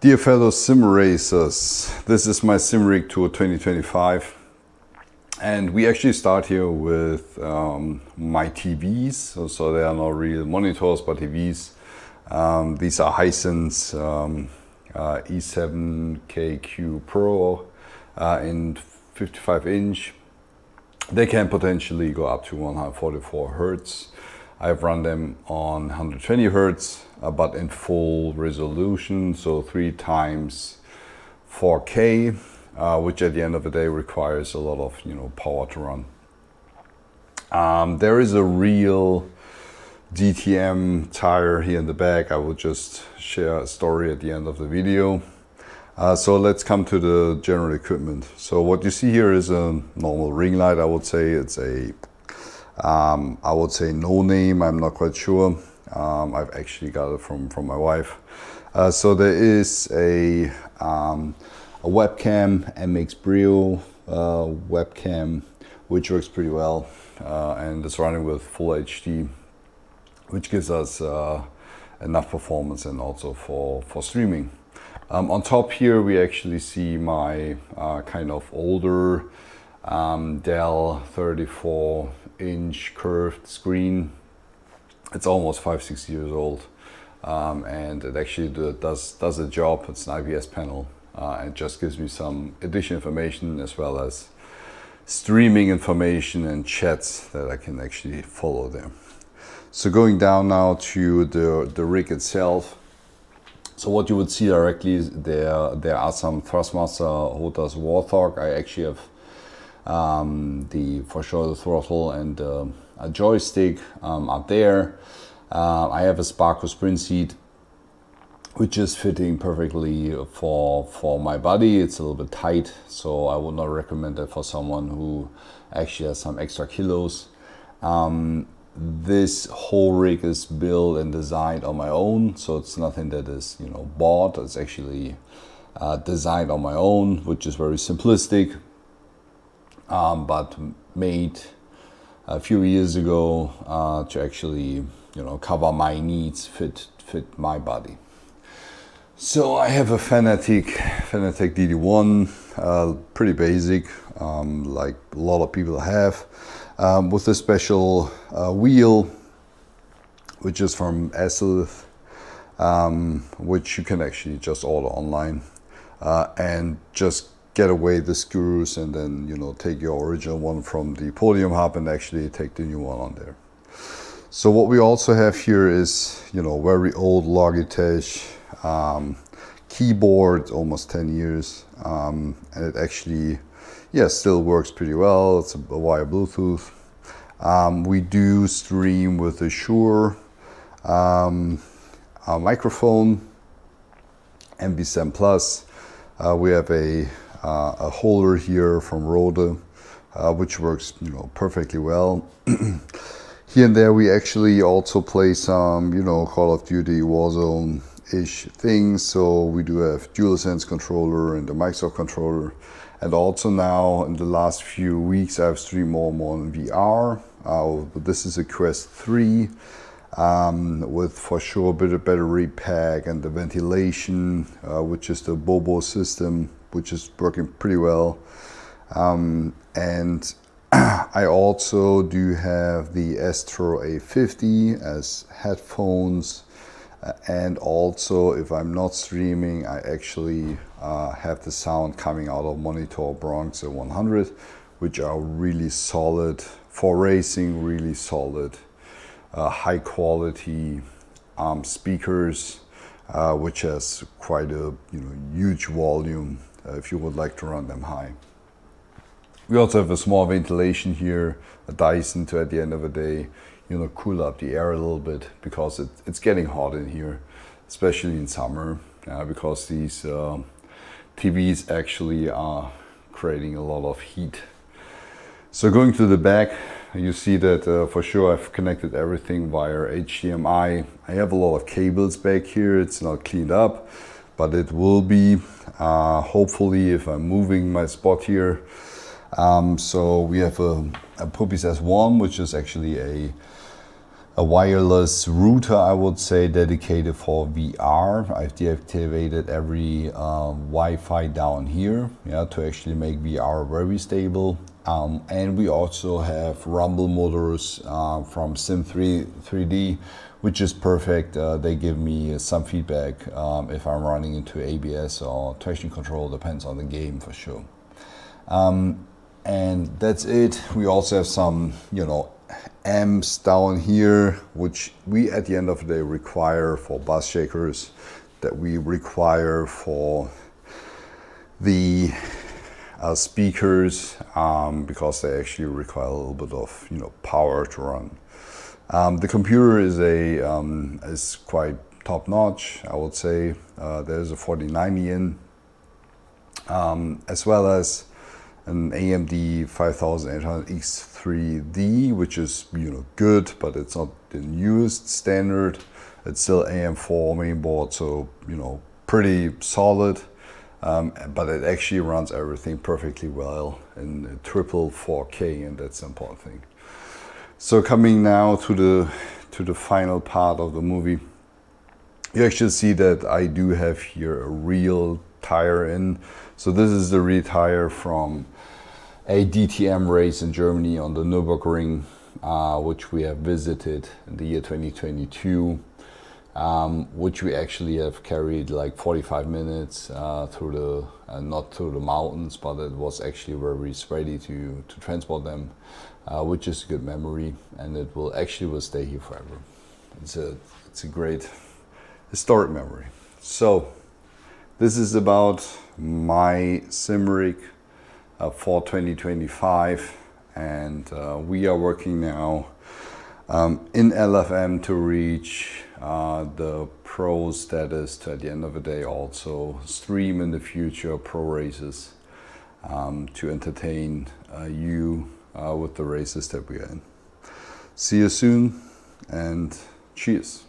Dear fellow sim racers, this is my Simracing Tour 2025, and we actually start here with my TVs. So they are not real monitors but TVs. These are Hisense E7KQ Pro in 55 inch. They can potentially go up to 144 Hertz. I've run them on 120 Hertz, but in full resolution, so 3 times 4K, which at the end of the day requires a lot of power to run. There is a real DTM tire here in the back. I will just share a story at the end of the video. So let's come to the general equipment. So what you see here is a normal ring light. I would say it's a no name. I'm not quite sure. I've actually got it from my wife. So there is a webcam, MX Brio webcam, which works pretty well, and it's running with full HD, which gives us enough performance and also for streaming. On top here we actually see my kind of older Dell 34-inch curved screen. It's almost 5-6 years old, and it actually does a job. It's an IPS panel, and just gives me some additional information as well as streaming information and chats that I can actually follow there. So going down now to the rig itself. So what you would see directly is there are some Thrustmaster Hotas Warthog. I actually have the throttle and a joystick up there. I have a Sparco sprint seat, which is fitting perfectly for my body. It's a little bit tight, so I would not recommend that for someone who actually has some extra kilos. This whole rig is built and designed on my own, so it's nothing that is bought. It's actually designed on my own, which is very simplistic, but made a few years ago to actually cover my needs, fit my body. So I have a Fanatec DD1, pretty basic, like a lot of people have, with a special wheel, which is from Esselith, which you can actually just order online, and just get away the screws and then take your original one from the podium hub and actually take the new one on there. So what we also have here is very old Logitech keyboard, almost 10 years, and it actually still works pretty well. It's a wire Bluetooth. We do stream with a Shure microphone, MV7 Plus. We have a holder here from Rode, which works perfectly well. Here and there we actually also play some Call of Duty Warzone-ish things. So we do have DualSense controller and the Microsoft controller. And also now in the last few weeks I've streamed more and more in VR. This is a Quest 3 with for sure a bit of battery pack and the ventilation, which is the Bobo system, which is working pretty well. And I also do have the Astro A50 as headphones, and also if I'm not streaming I actually have the sound coming out of monitor Bronx 100, which are really solid for racing, really solid high quality speakers, which has quite a huge volume if you would like to run them high. We also have a small ventilation here, a Dyson, to at the end of the day cool up the air a little bit, because it's getting hot in here, especially in summer, because these TVs actually are creating a lot of heat. So going to the back, you see that for sure I've connected everything via HDMI. I have a lot of cables back here. It's not cleaned up, but it will be hopefully if I'm moving my spot here. So we have a Puppis S1, which is actually a a wireless router, I would say, dedicated for VR. I've deactivated every Wi-Fi down here, yeah, to actually make VR very stable. And we also have rumble motors from Sim3D, which is perfect. They give me some feedback if I'm running into ABS or traction control, depends on the game for sure. And that's it. We also have some, amps down here, which we at the end of the day require for bus shakers, that we require for the speakers, because they actually require a little bit of power to run. The computer is quite top notch, I would say. There's a 4090 in, as well as an AMD 5800X3D, which is good, but it's not the newest standard. It's still AM4 mainboard, so pretty solid. But it actually runs everything perfectly well in triple 4K, and that's the important thing. So coming now to the final part of the movie, you actually see that I do have here a real tire in. So this is the rear tire from a DTM race in Germany on the Nürburgring, which we have visited in the year 2022. Which we actually have carried like 45 minutes through not through the mountains, but it was actually where we ready to transport them, which is a good memory, and it will stay here forever. It's a great historic memory. So this is about my Simric for 2025, and we are working now in LFM to reach the pro status, to at the end of the day also stream in the future pro races, to entertain you with the races that we are in. See you soon, and cheers.